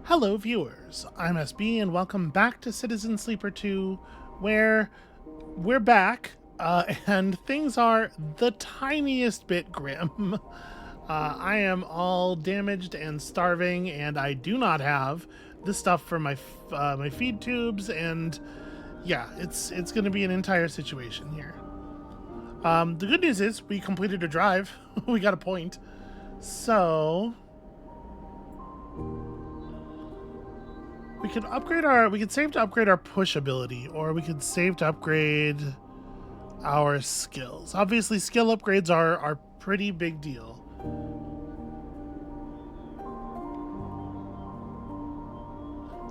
Hello viewers, I'm SB and welcome back to Citizen Sleeper 2, where we're back, and things are the tiniest bit grim. I am all damaged and starving, and I do not have the stuff for my my feed tubes, and yeah, it's going to be an entire situation here. The good news is we completed a drive. We got a point. So we could save to upgrade our push ability, or we could save to upgrade our skills. Obviously, skill upgrades are pretty big deal.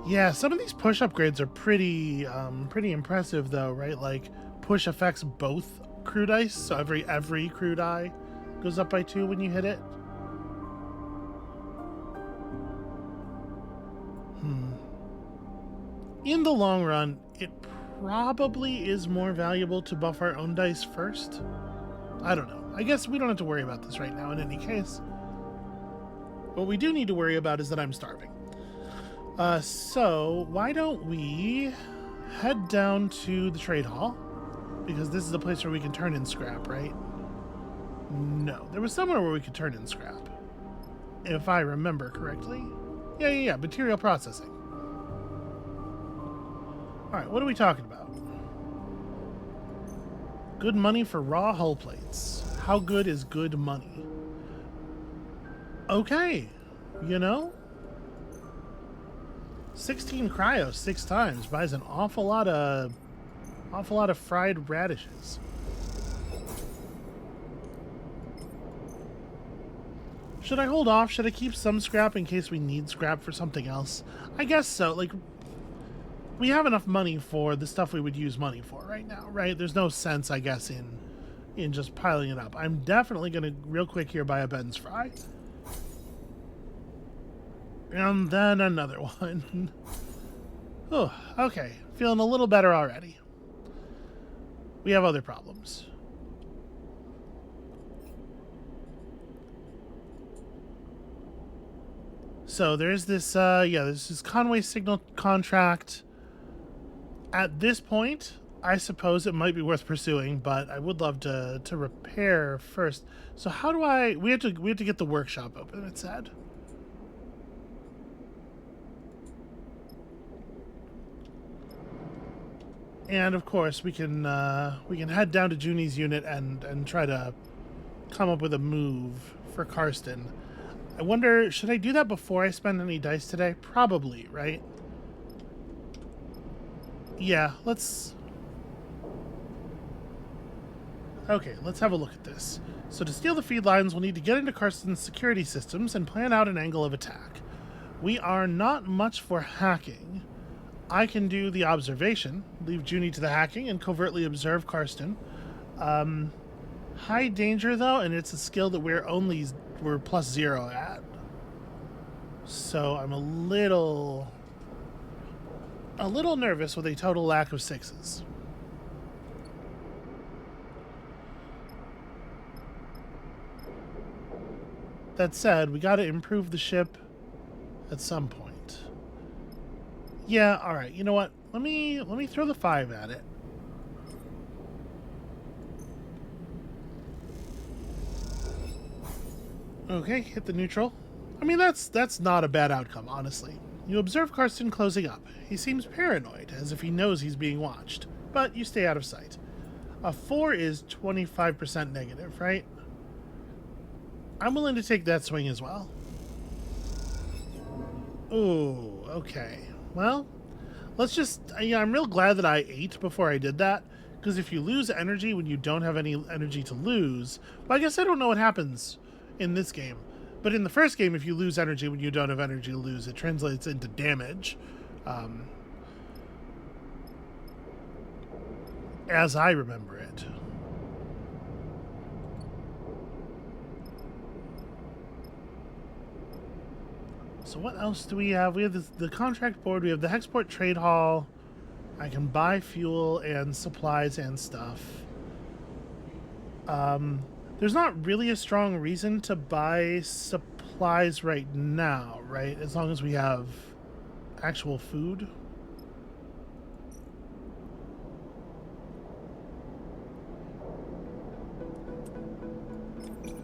Yeah, some of these push upgrades are pretty impressive though, right? Like push affects both crew dice, so every crew die goes up by 2 when you hit it. In the long run, it probably is more valuable to buff our own dice first. I don't know. I guess we don't have to worry about this right now in any case. What we do need to worry about is that I'm starving. So why don't we head down to the trade hall? Because this is a place where we can turn in scrap, right? No, there was somewhere where we could turn in scrap. If I remember correctly. Yeah, material processing. Alright, what are we talking about? Good money for raw hull plates. How good is good money? Okay, you know? 16 cryo 6 times buys an awful lot of fried radishes. Should I hold off? Should I keep some scrap in case we need scrap for something else? I guess so. Like, we have enough money for the stuff we would use money for right now, right? There's no sense, I guess, in just piling it up. I'm definitely going to, real quick here, buy a Ben's fry. And then another one. Oh, okay. Feeling a little better already. We have other problems. So there's this, there's this Conway signal contract. At this point, I suppose it might be worth pursuing, but I would love to repair first. So how do we have to get the workshop open, it said. And of course we can head down to Juni's unit and try to come up with a move for Karsten. I wonder, should I do that before I spend any dice today? Probably, right? Yeah, let's have a look at this. So to steal the feed lines, we'll need to get into Karsten's security systems and plan out an angle of attack. We are not much for hacking. I can do the observation, leave Juni to the hacking, and covertly observe Karsten. High danger though, and it's a skill that we're +0 at. So I'm a little nervous with a total lack of 6s. That said, we gotta improve the ship at some point. Yeah, alright, you know what? Let me throw the 5 at it. Okay, hit the neutral. I mean, that's not a bad outcome, honestly. You observe Karsten closing up. He seems paranoid, as if he knows he's being watched, but you stay out of sight. A 4 is 25% negative, right? I'm willing to take that swing as well. Ooh, okay. Well, let's just... I'm real glad that I ate before I did that, because if you lose energy when you don't have any energy to lose... Well, I guess I don't know what happens in this game. But in the first game, if you lose energy when you don't have energy to lose, it translates into damage. As I remember it. So what else do we have? We have the contract board. We have the Hexport Trade Hall. I can buy fuel and supplies and stuff. There's not really a strong reason to buy supplies right now, right? As long as we have actual food.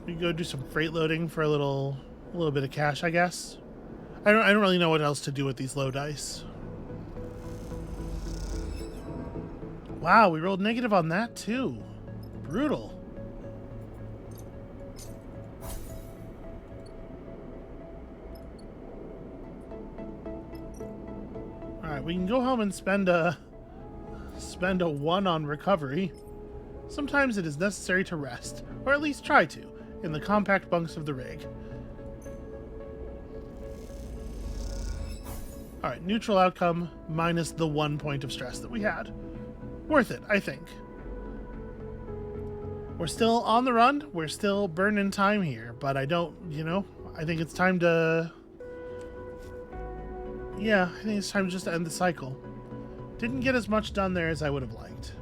We can go do some freight loading for a little bit of cash, I guess. I don't really know what else to do with these low dice. Wow, we rolled negative on that too. Brutal. All right, we can go home and spend a 1 on recovery. Sometimes it is necessary to rest, or at least try to, in the compact bunks of the rig. Alright, neutral outcome minus the 1 point of stress that we had. Worth it, I think. We're still on the run. We're still burning time here, but I don't, I think it's time to... Yeah, I think it's time just to end the cycle. Didn't get as much done there as I would have liked.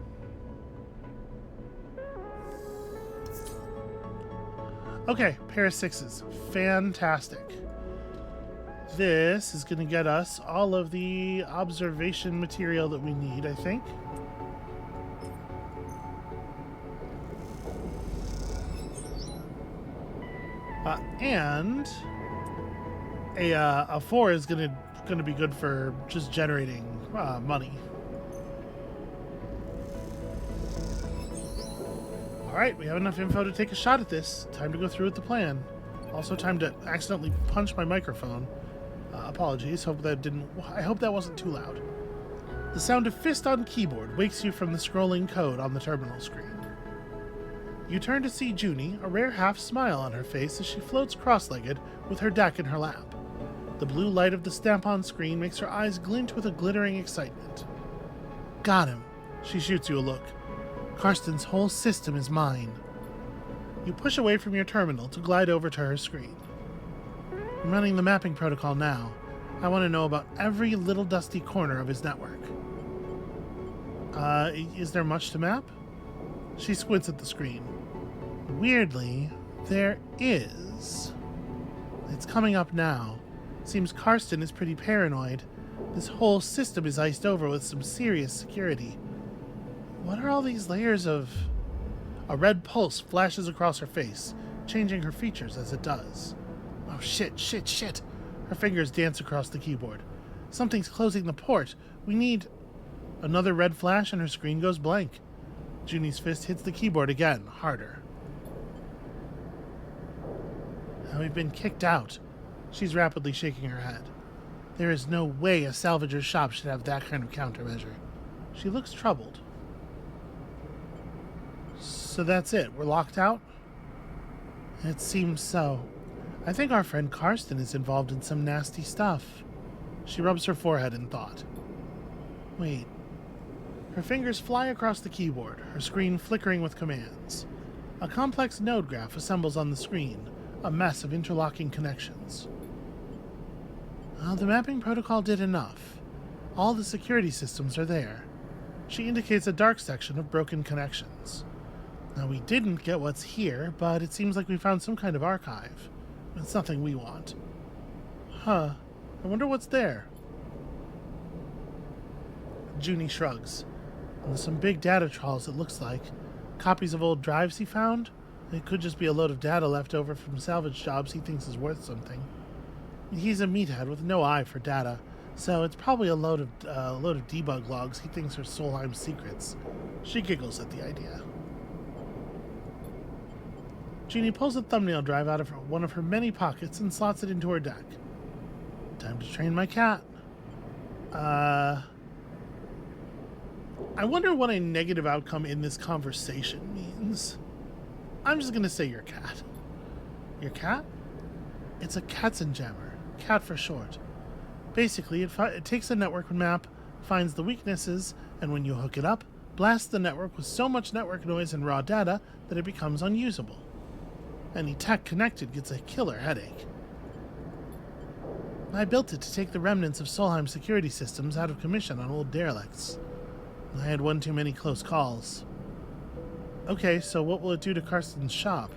Okay, pair of 6s. Fantastic. This is going to get us all of the observation material that we need, I think. And a 4 is going to be good for just generating money. Alright, we have enough info to take a shot at this. Time to go through with the plan. Also time to accidentally punch my microphone. Apologies, I hope that wasn't too loud. The sound of fist on keyboard wakes you from the scrolling code on the terminal screen. You turn to see Juni, a rare half smile on her face as she floats cross-legged with her deck in her lap. The blue light of the stamp-on screen makes her eyes glint with a glittering excitement. Got him. She shoots you a look. Karsten's whole system is mine. You push away from your terminal to glide over to her screen. I'm running the mapping protocol now. I want to know about every little dusty corner of his network. Is there much to map? She squints at the screen. Weirdly, there is. It's coming up now. Seems Karsten is pretty paranoid. This whole system is iced over with some serious security. What are all these layers of... A red pulse flashes across her face, changing her features as it does. Oh shit. Her fingers dance across the keyboard. Something's closing the port. We need... Another red flash and her screen goes blank. Juni's fist hits the keyboard again, harder. We've been kicked out. She's rapidly shaking her head. There is no way a salvager's shop should have that kind of countermeasure. She looks troubled. So that's it? We're locked out? It seems so. I think our friend Karsten is involved in some nasty stuff. She rubs her forehead in thought. Wait. Her fingers fly across the keyboard, her screen flickering with commands. A complex node graph assembles on the screen, a mess of interlocking connections. Well, the mapping protocol did enough. All the security systems are there. She indicates a dark section of broken connections. Now, we didn't get what's here, but it seems like we found some kind of archive. It's nothing we want. Huh. I wonder what's there. Juni shrugs. There's some big data trawls, it looks like. Copies of old drives he found? It could just be a load of data left over from salvage jobs he thinks is worth something. He's a meathead with no eye for data, so it's probably a load of debug logs he thinks are Solheim's secrets. She giggles at the idea. Juni pulls a thumbnail drive out of one of her many pockets and slots it into her deck. Time to train my cat. I wonder what a negative outcome in this conversation means. I'm just going to say your cat. Your cat? It's a Katzenjammer. Cat for short. Basically, it takes a network map, finds the weaknesses, and when you hook it up, blasts the network with so much network noise and raw data that it becomes unusable. Any tech connected gets a killer headache. I built it to take the remnants of Solheim's security systems out of commission on old derelicts. I had one too many close calls. Okay, so what will it do to Karsten's shop?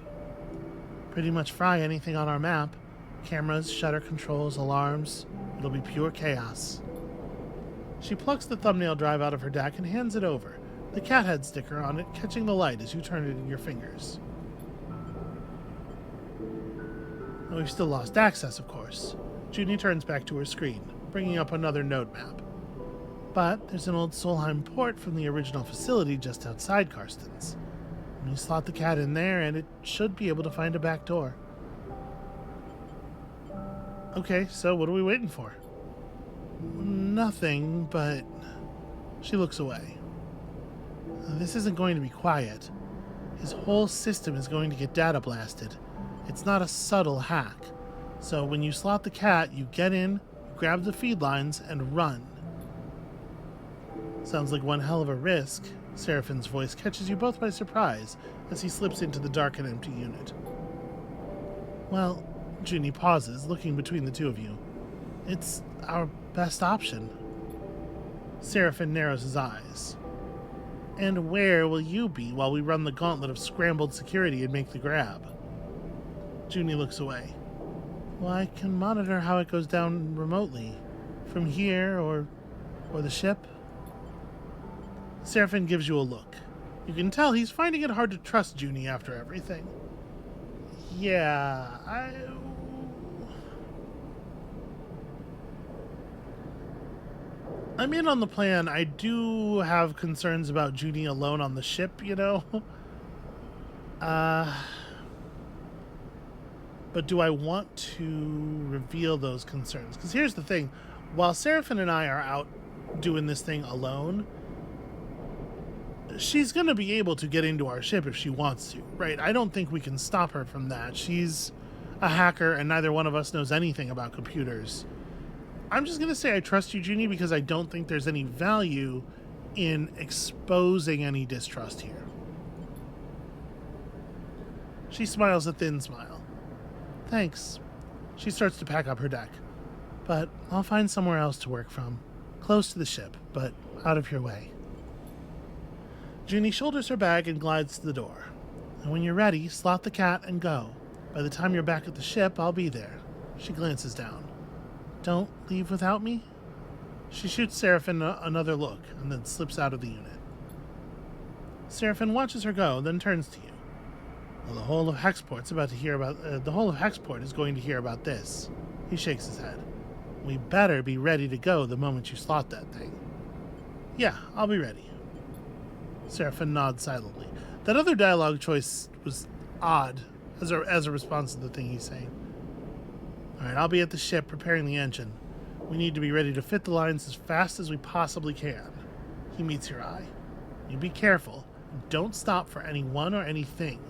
Pretty much fry anything on our map. Cameras, shutter controls, alarms. It'll be pure chaos. She plucks the thumbnail drive out of her DAC and hands it over, the cat head sticker on it catching the light as you turn it in your fingers. We've still lost access, of course. Juni turns back to her screen, bringing up another node map. But there's an old Solheim port from the original facility just outside Karstens. You slot the cat in there and it should be able to find a back door. Okay, so what are we waiting for? Nothing, but... She looks away. This isn't going to be quiet. His whole system is going to get data blasted. It's not a subtle hack. So when you slot the cat, you get in, grab the feed lines, and run. Sounds like one hell of a risk. Seraphin's voice catches you both by surprise as he slips into the dark and empty unit. Well, Juni pauses, looking between the two of you. It's our best option. Seraphin narrows his eyes. And where will you be while we run the gauntlet of scrambled security and make the grab? Juni looks away. Well, I can monitor how it goes down remotely. From here, or the ship. Seraphin gives you a look. You can tell he's finding it hard to trust Juni after everything. Yeah, I'm in on the plan. I do have concerns about Juni alone on the ship, you know? But do I want to reveal those concerns? Because here's the thing. While Seraphin and I are out doing this thing alone, she's going to be able to get into our ship if she wants to, right? I don't think we can stop her from that. She's a hacker, and neither one of us knows anything about computers. I'm just going to say I trust you, Juni, because I don't think there's any value in exposing any distrust here. She smiles a thin smile. Thanks. She starts to pack up her deck. But I'll find somewhere else to work from. Close to the ship, but out of your way. Juni shoulders her bag and glides to the door. And when you're ready, slot the cat and go. By the time you're back at the ship, I'll be there. She glances down. Don't leave without me? She shoots Seraphin another look and then slips out of the unit. Seraphin watches her go, then turns to you. Well, the whole of Hexport is going to hear about this. He shakes his head. We better be ready to go the moment you slot that thing. Yeah, I'll be ready. Seraphin nods silently. That other dialogue choice was odd as a response to the thing he's saying. Alright, I'll be at the ship preparing the engine. We need to be ready to fit the lines as fast as we possibly can. He meets your eye. You be careful and don't stop for anyone or anything.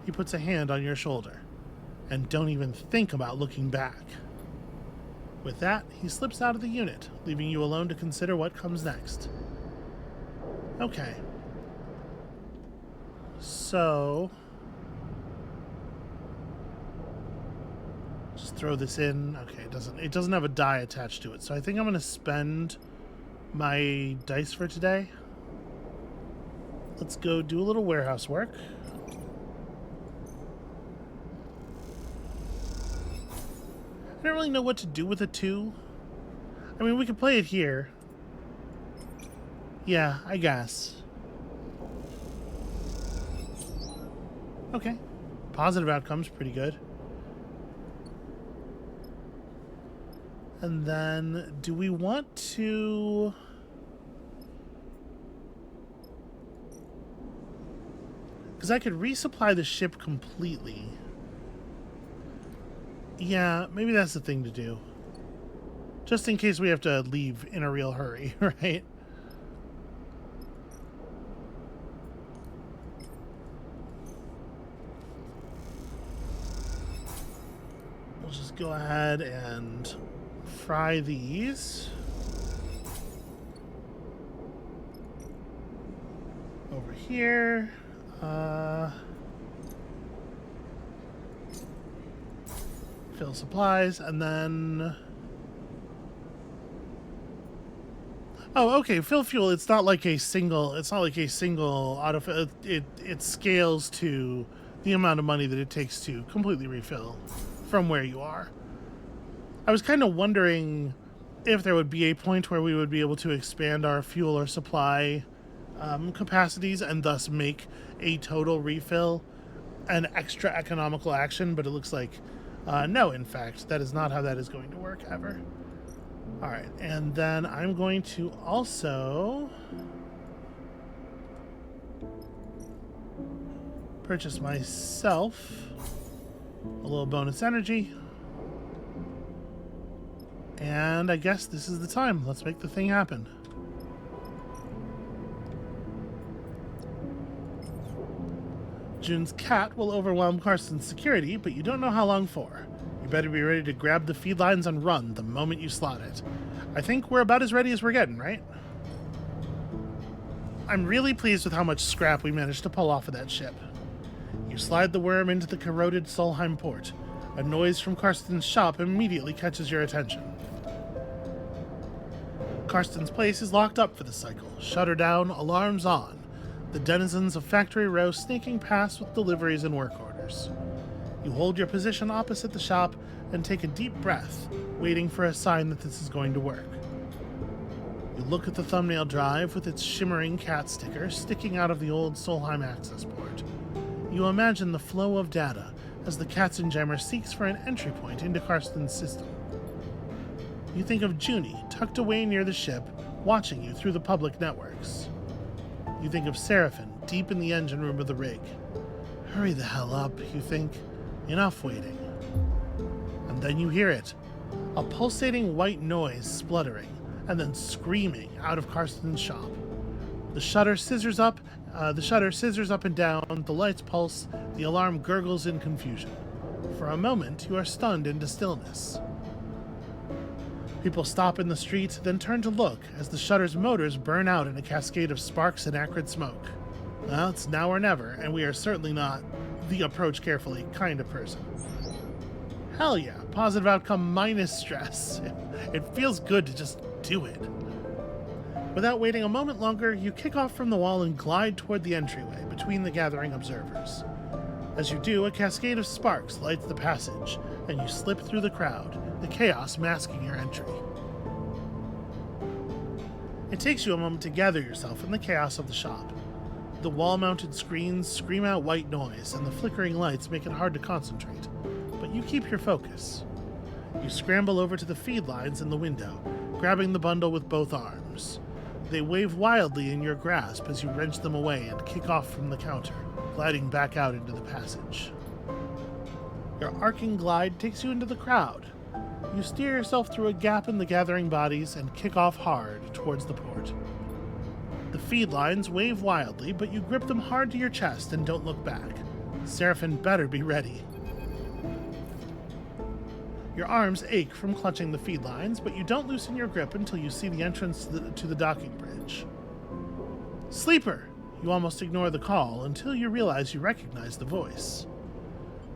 He puts a hand on your shoulder. And don't even think about looking back. With that, he slips out of the unit, leaving you alone to consider what comes next. Okay. So... just throw this in. Okay, it doesn't have a die attached to it, so I think I'm going to spend my dice for today. Let's go do a little warehouse work. I don't really know what to do with a 2. I mean, we could play it here. Yeah, I guess. Okay. Positive outcome's pretty good. And then, do we want to... because I could resupply the ship completely. Yeah, maybe that's the thing to do. Just in case we have to leave in a real hurry, right? We'll just go ahead and fry these. Over here. Fill supplies, and then... oh, okay, fill fuel, it's not like a single autofill. It scales to the amount of money that it takes to completely refill from where you are. I was kind of wondering if there would be a point where we would be able to expand our fuel or supply capacities and thus make a total refill an extra economical action, but it looks like no, in fact, that is not how that is going to work ever. All right, and then I'm going to also purchase myself a little bonus energy. And I guess this is the time. Let's make the thing happen. June's cat will overwhelm Carson's security, but you don't know how long for. You better be ready to grab the feed lines and run the moment you slot it. I think we're about as ready as we're getting, right? I'm really pleased with how much scrap we managed to pull off of that ship. You slide the worm into the corroded Solheim port. A noise from Carson's shop immediately catches your attention. Carson's place is locked up for the cycle. Shutter down, alarms on. The denizens of Factory Row sneaking past with deliveries and work orders. You hold your position opposite the shop and take a deep breath, waiting for a sign that this is going to work. You look at the thumbnail drive with its shimmering cat sticker sticking out of the old Solheim access port. You imagine the flow of data as the Katzenjammer seeks for an entry point into Carson's system. You think of Juni tucked away near the ship, watching you through the public networks. You think of Seraphim deep in the engine room of the rig. Hurry the hell up, you think. Enough waiting. And then you hear it. A pulsating white noise spluttering, and then screaming out of Carson's shop. The shutter scissors up and down, the lights pulse, the alarm gurgles in confusion. For a moment, you are stunned into stillness. People stop in the street, then turn to look as the shutter's motors burn out in a cascade of sparks and acrid smoke. Well, it's now or never, and we are certainly not the approach carefully kind of person. Hell yeah, positive outcome minus stress. It feels good to just do it. Without waiting a moment longer, you kick off from the wall and glide toward the entryway between the gathering observers. As you do, a cascade of sparks lights the passage, and you slip through the crowd, the chaos masking your entry. It takes you a moment to gather yourself in the chaos of the shop. The wall-mounted screens scream out white noise, and the flickering lights make it hard to concentrate, but you keep your focus. You scramble over to the feed lines in the window, grabbing the bundle with both arms. They wave wildly in your grasp as you wrench them away and kick off from the counter, gliding back out into the passage. Your arcing glide takes you into the crowd. You steer yourself through a gap in the gathering bodies and kick off hard towards the port. The feed lines wave wildly, but you grip them hard to your chest and don't look back. Seraphim better be ready. Your arms ache from clutching the feed lines, but you don't loosen your grip until you see the entrance to the docking bridge. Sleeper! You almost ignore the call until you realize you recognize the voice.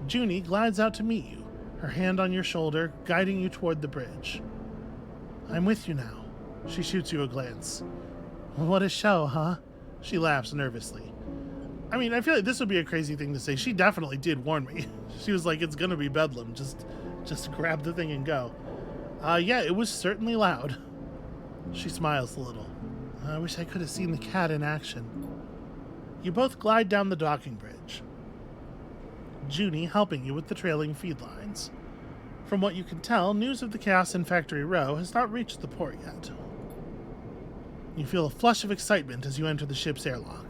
Juni glides out to meet you, her hand on your shoulder, guiding you toward the bridge. I'm with you now. She shoots you a glance. What a show, huh? She laughs nervously. I mean, I feel like this would be a crazy thing to say. She definitely did warn me. She was like, it's gonna be bedlam. Just grab the thing and go. Yeah, it was certainly loud. She smiles a little. I wish I could have seen the cat in action. You both glide down the docking bridge. Juni helping you with the trailing feed lines. From what you can tell, news of the chaos in Factory Row has not reached the port yet. You feel a flush of excitement as you enter the ship's airlock.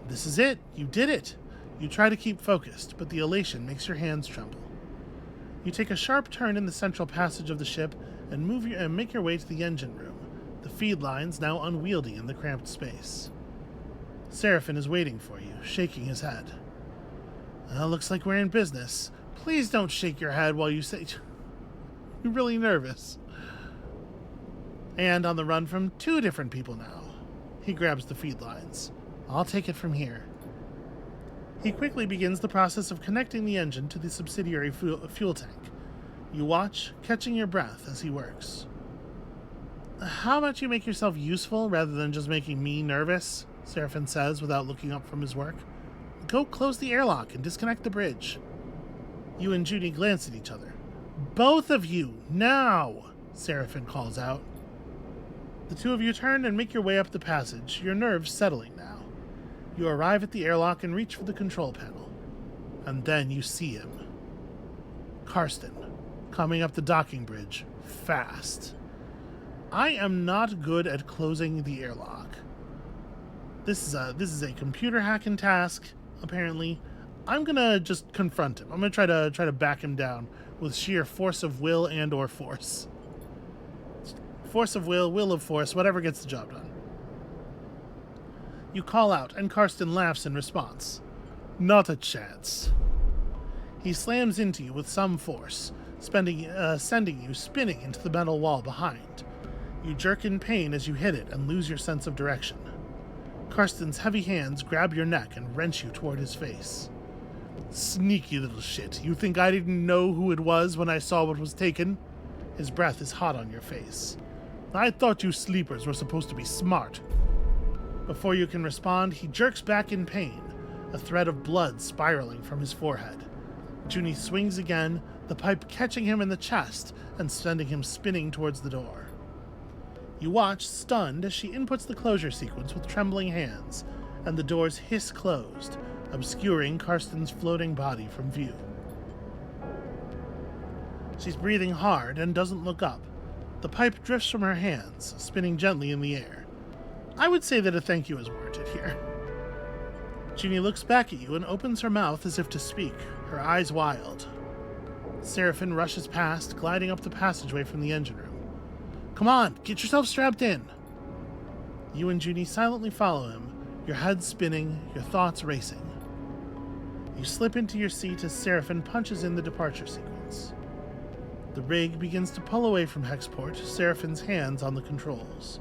This is it! You did it! You try to keep focused, but the elation makes your hands tremble. You take a sharp turn in the central passage of the ship and make your way to the engine room, the feed lines now unwieldy in the cramped space. Seraphim is waiting for you, shaking his head. Looks like we're in business. Please don't shake your head while you say... You're really nervous. And on the run from two different people now. He grabs the feed lines. I'll take it from here. He quickly begins the process of connecting the engine to the subsidiary fuel tank. You watch, catching your breath as he works. How about you make yourself useful rather than just making me nervous? Seraphim says without looking up from his work. Go close the airlock and disconnect the bridge. You and Juni glance at each other. Both of you, now! Seraphin calls out. The two of you turn and make your way up the passage, your nerves settling now. You arrive at the airlock and reach for the control panel. And then you see him. Karsten, coming up the docking bridge, fast. I am not good at closing the airlock. This is a computer hacking task, apparently. I'm gonna just confront him. I'm gonna try to back him down with sheer force of will and or force. Force of will of force, whatever gets the job done. You call out, and Karsten laughs in response. Not a chance. He slams into you with some force, sending you spinning into the metal wall behind. You jerk in pain as you hit it and lose your sense of direction. Karsten's heavy hands grab your neck and wrench you toward his face. Sneaky little shit. You think I didn't know who it was when I saw what was taken? His breath is hot on your face. I thought you sleepers were supposed to be smart. Before you can respond, he jerks back in pain, a thread of blood spiraling from his forehead. Juni swings again, the pipe catching him in the chest and sending him spinning towards the door. You watch, stunned, as she inputs the closure sequence with trembling hands, and the doors hiss closed, obscuring Karsten's floating body from view. She's breathing hard and doesn't look up. The pipe drifts from her hands, spinning gently in the air. I would say that a thank you is warranted here. Juni looks back at you and opens her mouth as if to speak, her eyes wild. Seraphin rushes past, gliding up the passageway from the engine room. Come on, get yourself strapped in. You and Juni silently follow him, your head spinning, your thoughts racing. You slip into your seat as Seraphin punches in the departure sequence. The rig begins to pull away from Hexport, Seraphin's hands on the controls.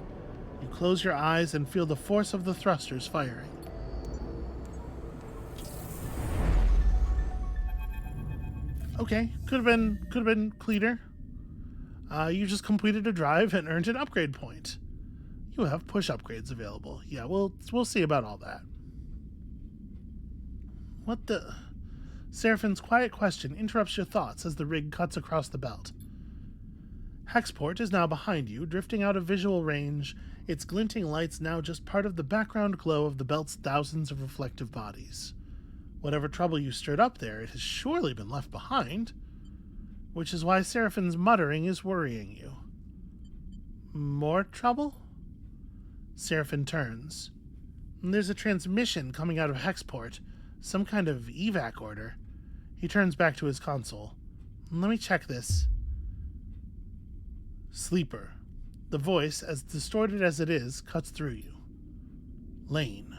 You close your eyes and feel the force of the thrusters firing. Okay, could have been cleaner. You just completed a drive and earned an upgrade point. You have push upgrades available. Yeah, we'll see about all that. What the... Seraphin's quiet question interrupts your thoughts as the rig cuts across the belt. Hexport is now behind you, drifting out of visual range, its glinting lights now just part of the background glow of the belt's thousands of reflective bodies. Whatever trouble you stirred up there, it has surely been left behind, which is why Seraphin's muttering is worrying you. More trouble? Seraphin turns. There's a transmission coming out of Hexport, some kind of evac order. He turns back to his console. Let me check this. Sleeper. The voice, as distorted as it is, cuts through you. Lane.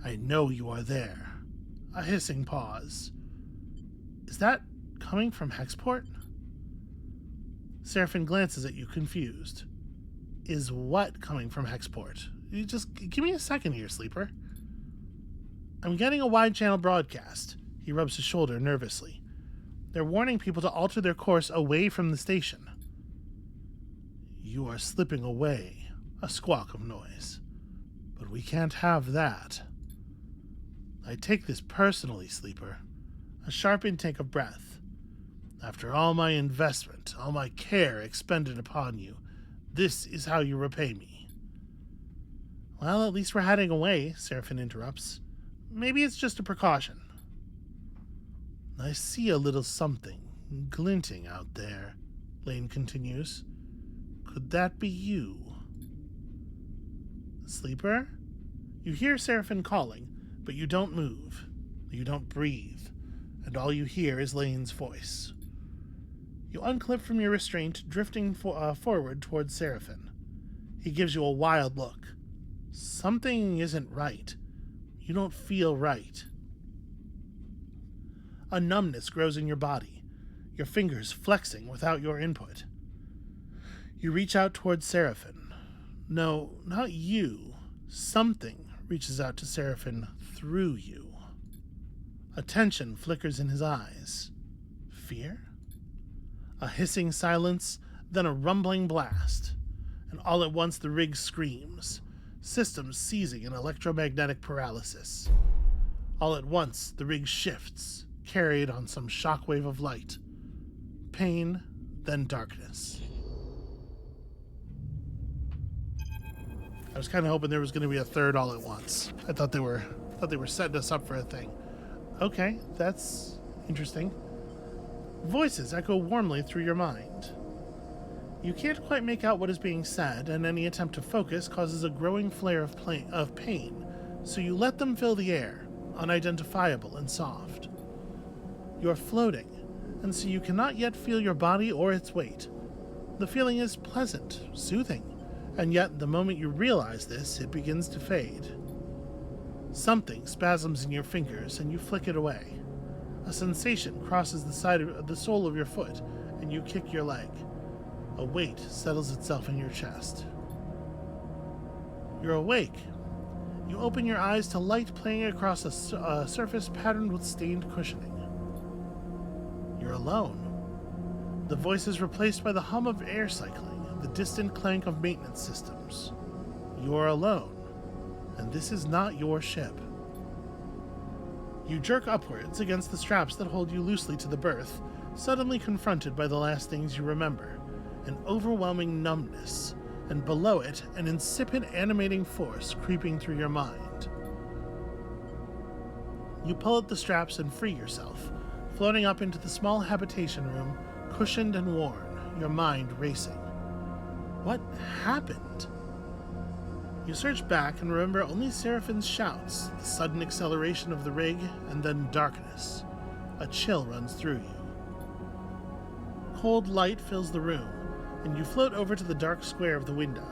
I know you are there. A hissing pause. Is that coming from Hexport? Seraphin glances at you, confused. Is what coming from Hexport? You just give me a second here, Sleeper. I'm getting a wide-channel broadcast. He rubs his shoulder nervously. They're warning people to alter their course away from the station. You are slipping away. A squawk of noise. But we can't have that. I take this personally, Sleeper. A sharp intake of breath. After all my investment, all my care expended upon you, this is how you repay me. Well, at least we're heading away, Seraphin interrupts. Maybe it's just a precaution. I see a little something glinting out there, Lane continues. Could that be you? Sleeper? You hear Seraphin calling, but you don't move. You don't breathe, and all you hear is Lane's voice. You unclip from your restraint, drifting forward towards Seraphin. He gives you a wild look. Something isn't right. You don't feel right. A numbness grows in your body, your fingers flexing without your input. You reach out towards Seraphin. No, not you. Something reaches out to Seraphin through you. A tension flickers in his eyes. Fear? A hissing silence, then a rumbling blast. And all at once the rig screams, systems seizing in electromagnetic paralysis. All at once the rig shifts, carried on some shockwave of light. Pain, then darkness. I was kind of hoping there was going to be a third all at once. I thought they were setting us up for a thing. Okay, that's interesting. Voices echo warmly through your mind. You can't quite make out what is being said, and any attempt to focus causes a growing flare of pain, so you let them fill the air, unidentifiable and soft. You are floating, and so you cannot yet feel your body or its weight. The feeling is pleasant, soothing, and yet the moment you realize this, it begins to fade. Something spasms in your fingers, and you flick it away. A sensation crosses the sole of your foot, and you kick your leg. A weight settles itself in your chest. You're awake. You open your eyes to light playing across a surface patterned with stained cushioning. You're alone. The voice is replaced by the hum of air cycling, the distant clank of maintenance systems. You're alone, and this is not your ship. You jerk upwards against the straps that hold you loosely to the berth, suddenly confronted by the last things you remember, an overwhelming numbness, and below it, an insipid animating force creeping through your mind. You pull at the straps and free yourself, floating up into the small habitation room, cushioned and worn, your mind racing. What happened? You search back and remember only Seraphine's shouts, the sudden acceleration of the rig, and then darkness. A chill runs through you. Cold light fills the room, and you float over to the dark square of the window.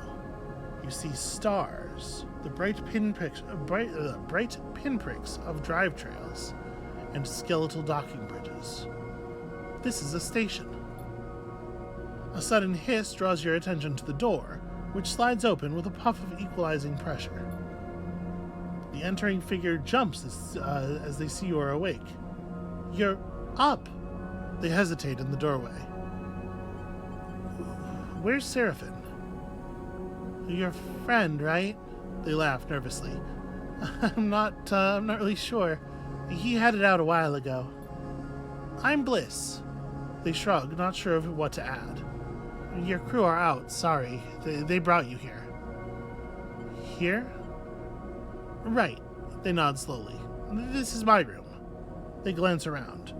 You see stars, the bright pinpricks of drive trails, and skeletal docking bridges. This is a station. A sudden hiss draws your attention to the door, which slides open with a puff of equalizing pressure. The entering figure jumps as they see you are awake. You're up! They hesitate in the doorway. Where's Seraphine? Your friend, right? They laugh nervously. I'm not really sure. He headed out a while ago. I'm Bliss. They shrug, not sure of what to add. Your crew are out, sorry. They brought you here. Here? Right. They nod slowly. This is my room. They glance around.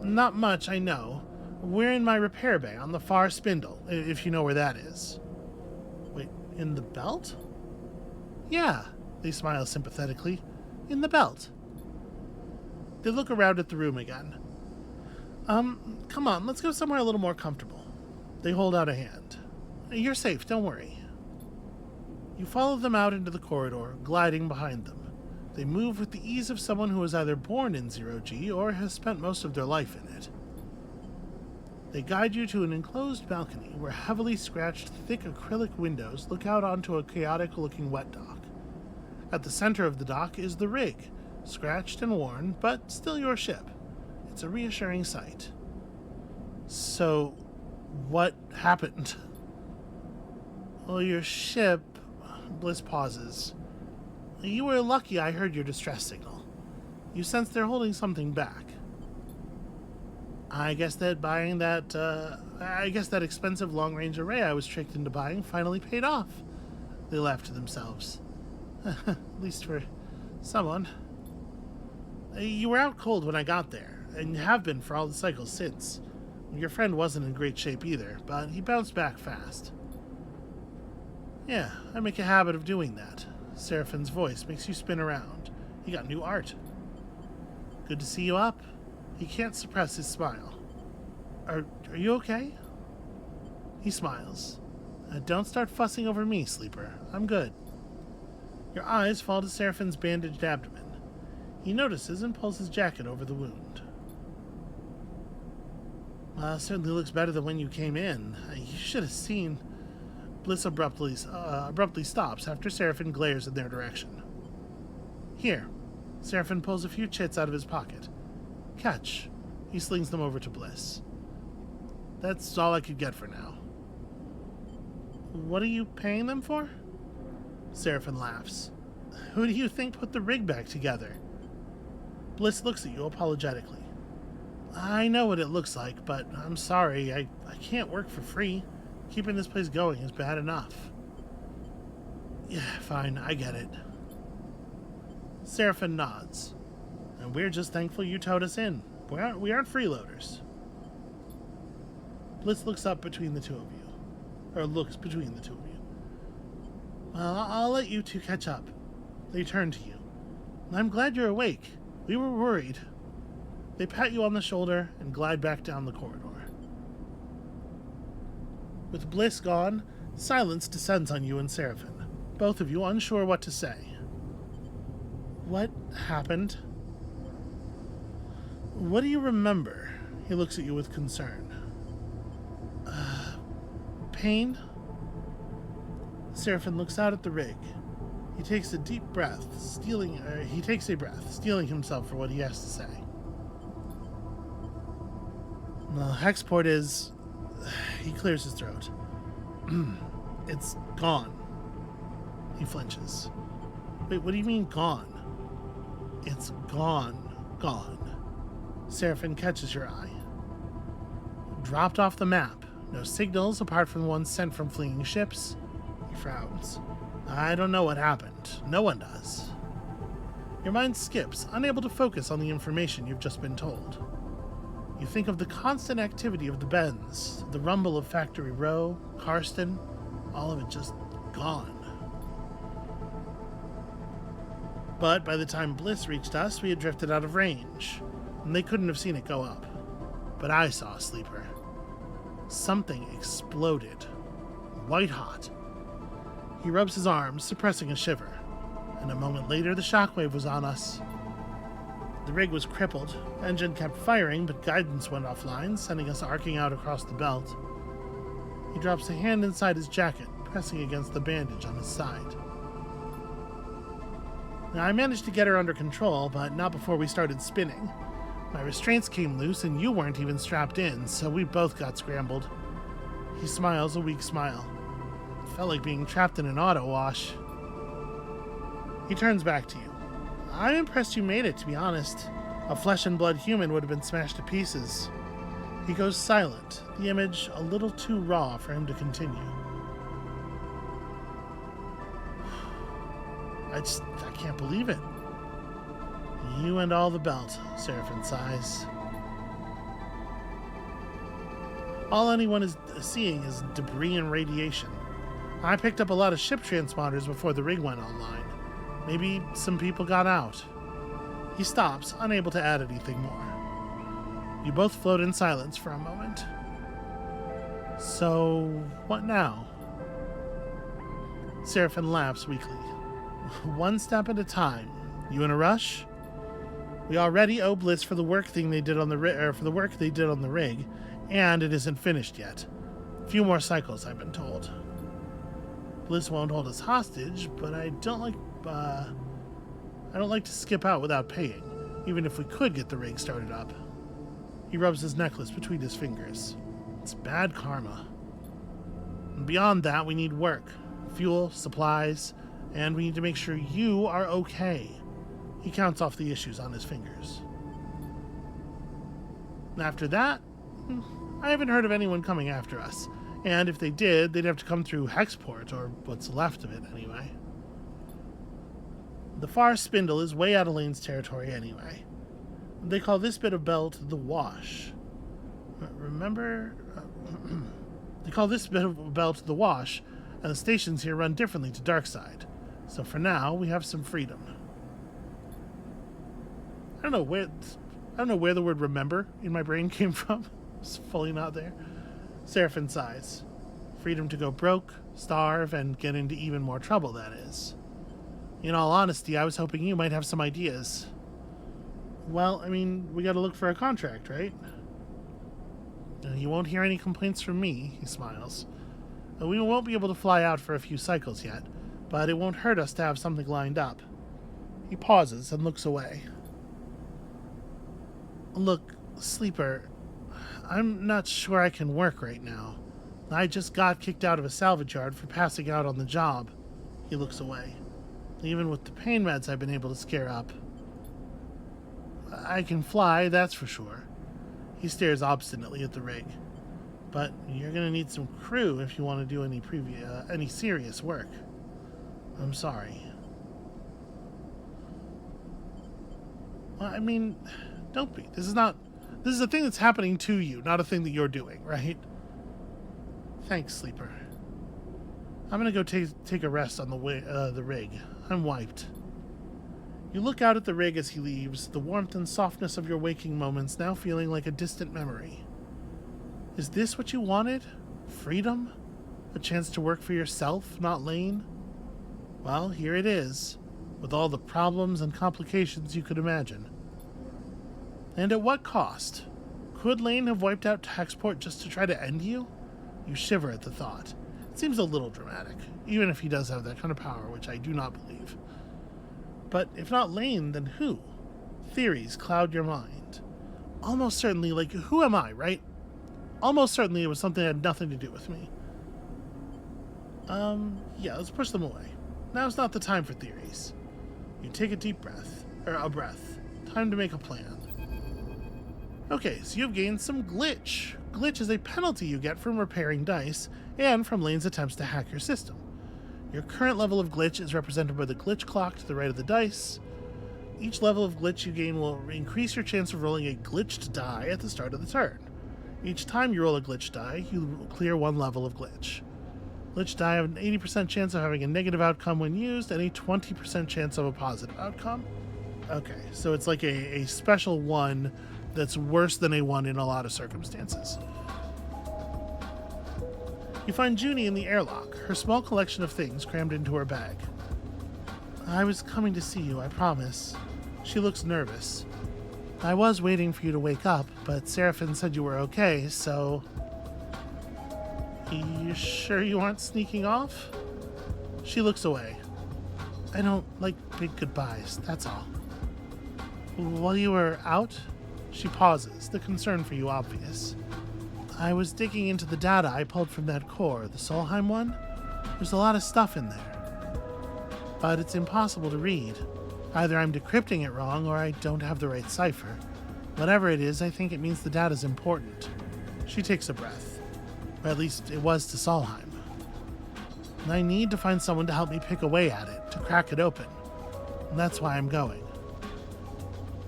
Not much, I know. We're in my repair bay on the far spindle, if you know where that is. Wait, in the belt? Yeah, they smile sympathetically. In the belt. They look around at the room again. Come on, let's go somewhere a little more comfortable. They hold out a hand. You're safe, don't worry. You follow them out into the corridor, gliding behind them. They move with the ease of someone who was either born in Zero-G or has spent most of their life in it. They guide you to an enclosed balcony where heavily scratched, thick acrylic windows look out onto a chaotic-looking wet dock. At the center of the dock is the rig, scratched and worn, but still your ship. It's a reassuring sight. So, what happened? Well, your ship... Bliss pauses. You were lucky I heard your distress signal. You sense they're holding something back. I guess that expensive long-range array I was tricked into buying finally paid off. They laugh to themselves. At least for someone. You were out cold when I got there, and have been for all the cycles since. Your friend wasn't in great shape either, but he bounced back fast. Yeah, I make a habit of doing that. Seraphine's voice makes you spin around. He got new art. Good to see you up. He can't suppress his smile. Are you okay? He smiles. Don't start fussing over me, sleeper. I'm good. Your eyes fall to Seraphine's bandaged abdomen. He notices and pulls his jacket over the wound. Certainly looks better than when you came in. You should have seen... Bliss abruptly stops after Seraphine glares in their direction. Here. Seraphine pulls a few chits out of his pocket. Catch. He slings them over to Bliss. That's all I could get for now. What are you paying them for? Seraphine laughs. Who do you think put the rig back together? Bliss looks at you apologetically. I know what it looks like, but I'm sorry, I can't work for free. Keeping this place going is bad enough. Yeah, fine, I get it. Seraphin nods. And we're just thankful you towed us in. We aren't freeloaders. Bliss looks up between the two of you. Or looks between the two of you. Well, I'll let you two catch up. They turn to you. I'm glad you're awake. We were worried. They pat you on the shoulder and glide back down the corridor. With Bliss gone, silence descends on you and Seraphin, both of you unsure what to say. What happened? What do you remember? He looks at you with concern. Pain? Seraphin looks out at the rig. He takes a deep breath, steeling himself for what he has to say. The hexport is... He clears his throat. It's gone. He flinches. Wait, what do you mean gone? It's gone. Seraphin catches your eye. Dropped off the map. No signals apart from the ones sent from fleeing ships. He frowns. I don't know what happened. No one does. Your mind skips, unable to focus on the information you've just been told. You think of the constant activity of the bends, the rumble of Factory Row, Karsten, all of it just gone. But by the time Bliss reached us, we had drifted out of range, and they couldn't have seen it go up. But I saw a sleeper. Something exploded, white hot. He rubs his arms, suppressing a shiver, and a moment later the shockwave was on us. The rig was crippled, engine kept firing, but guidance went offline, sending us arcing out across the belt. He drops a hand inside his jacket, pressing against the bandage on his side. Now, I managed to get her under control, but not before we started spinning. My restraints came loose, and you weren't even strapped in, so we both got scrambled. He smiles a weak smile. It felt like being trapped in an auto wash. He turns back to you. I'm impressed you made it, to be honest. A flesh and blood human would have been smashed to pieces. He goes silent, the image a little too raw for him to continue. I can't believe it. You and all the belt, Seraphin sighs. All anyone is seeing is debris and radiation. I picked up a lot of ship transponders before the rig went online. Maybe some people got out. He stops, unable to add anything more. You both float in silence for a moment. So, what now? Seraphin laughs weakly. One step at a time. You in a rush? We already owe Bliss for the work they did on the rig, and it isn't finished yet. A few more cycles, I've been told. Bliss won't hold us hostage, but I don't like to skip out without paying, even if we could get the rig started up. He rubs his necklace between his fingers. It's bad karma. And beyond that, we need work, fuel, supplies, and we need to make sure you are okay. He counts off the issues on his fingers. After that, I haven't heard of anyone coming after us, and if they did, they'd have to come through Hexport, or what's left of it anyway. The far spindle is way out of Lane's territory anyway. They call this bit of belt the Wash. Remember? They call this bit of belt the Wash, and the stations here run differently to Darkside. So for now, we have some freedom. I don't know where the word remember in my brain came from. It's fully not there. Seraphin sighs. Freedom to go broke, starve, and get into even more trouble, that is. In all honesty, I was hoping you might have some ideas. Well, I mean, we gotta look for a contract, right? You won't hear any complaints from me, he smiles. We won't be able to fly out for a few cycles yet, but it won't hurt us to have something lined up. He pauses and looks away. Look, Sleeper, I'm not sure I can work right now. I just got kicked out of a salvage yard for passing out on the job. He looks away. Even with the pain meds I've been able to scare up. I can fly, that's for sure. He stares obstinately at the rig. But you're going to need some crew if you want to do any serious work. I'm sorry. Well, I mean, don't be. This is a thing that's happening to you, not a thing that you're doing, right? Thanks, Sleeper. I'm going to go take a rest on the rig. I'm wiped. You look out at the rig as he leaves, the warmth and softness of your waking moments now feeling like a distant memory. Is this what you wanted? Freedom? A chance to work for yourself, not Lane? Well, here it is, with all the problems and complications you could imagine. And at what cost? Could Lane have wiped out Taxport just to try to end you? You shiver at the thought. It seems a little dramatic, even if he does have that kind of power, which I do not believe. But if not Lane, then who? Theories cloud your mind. Almost certainly, who am I, right? Almost certainly it was something that had nothing to do with me. Yeah, let's push them away. Now's not the time for theories. You take a deep breath. Time to make a plan. Okay, so you've gained some glitch. Glitch is a penalty you get from repairing dice and from Lane's attempts to hack your system. Your current level of glitch is represented by the glitch clock to the right of the dice. Each level of glitch you gain will increase your chance of rolling a glitched die at the start of the turn. Each time you roll a glitch die, you clear one level of glitch. Glitch die have an 80% chance of having a negative outcome when used and a 20% chance of a positive outcome. Okay, so it's like a special one that's worse than a one in a lot of circumstances. You find Juni in the airlock, her small collection of things crammed into her bag. I was coming to see you, I promise. She looks nervous. I was waiting for you to wake up, but Seraphine said you were okay, so... You sure you aren't sneaking off? She looks away. I don't like big goodbyes, that's all. While you were out? She pauses, the concern for you obvious. I was digging into the data I pulled from that core, the Solheim one. There's a lot of stuff in there. But it's impossible to read. Either I'm decrypting it wrong or I don't have the right cipher. Whatever it is, I think it means the data's important. She takes a breath. Or at least it was to Solheim. And I need to find someone to help me pick away at it, to crack it open. And that's why I'm going.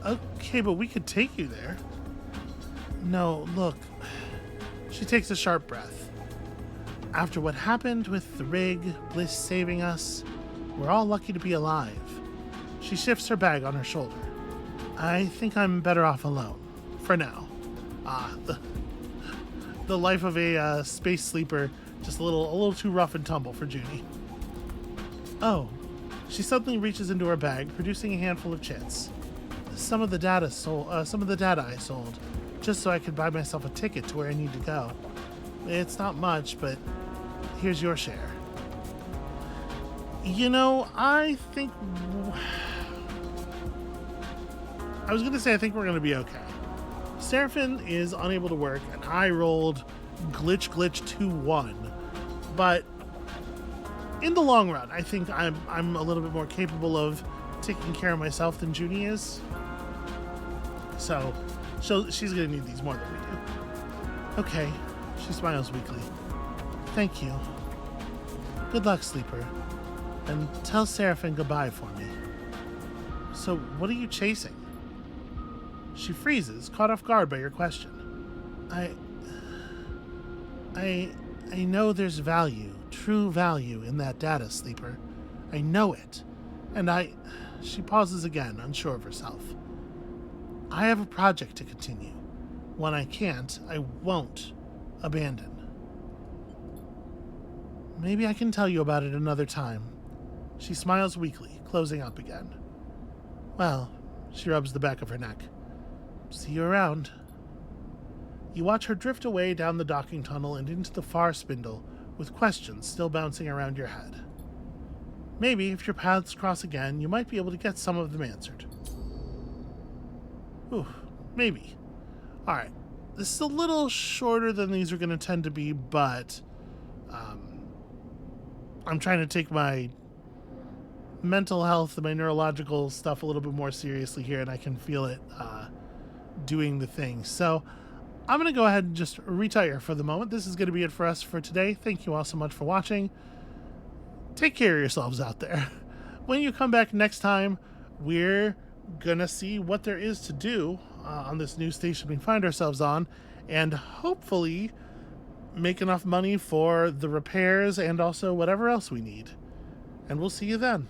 Okay, but we could take you there. No, look. She takes a sharp breath. After what happened with the rig, Bliss saving us, we're all lucky to be alive. She shifts her bag on her shoulder. I think I'm better off alone. For now. The life of a space sleeper, just a little too rough and tumble for Juni. Oh. She suddenly reaches into her bag, producing a handful of chits. Some of the data I sold, just so I could buy myself a ticket to where I need to go. It's not much, but here's your share. You know, I think we're going to be okay. Seraphine is unable to work, and I rolled glitch 2-1. But in the long run, I think I'm a little bit more capable of taking care of myself than Juni is. So she's going to need these more than we do. Okay, she smiles weakly. Thank you. Good luck, Sleeper. And tell Seraphine goodbye for me. So, what are you chasing? She freezes, caught off guard by your question. I know there's value, true value in that data, Sleeper. I know it. And she pauses again, unsure of herself. I have a project to continue. When I can't, I won't abandon. Maybe I can tell you about it another time. She smiles weakly, closing up again. Well, she rubs the back of her neck. See you around. You watch her drift away down the docking tunnel and into the far spindle, with questions still bouncing around your head. Maybe, if your paths cross again, you might be able to get some of them answered. Ooh, maybe. Alright, this is a little shorter than these are going to tend to be, but I'm trying to take my mental health and my neurological stuff a little bit more seriously here, and I can feel it doing the thing. So I'm going to go ahead and just retire for the moment. This is going to be it for us for today. Thank you all so much for watching. Take care of yourselves out there. When you come back next time, we're going to see what there is to do on this new station we find ourselves on, and hopefully make enough money for the repairs and also whatever else we need. And we'll see you then.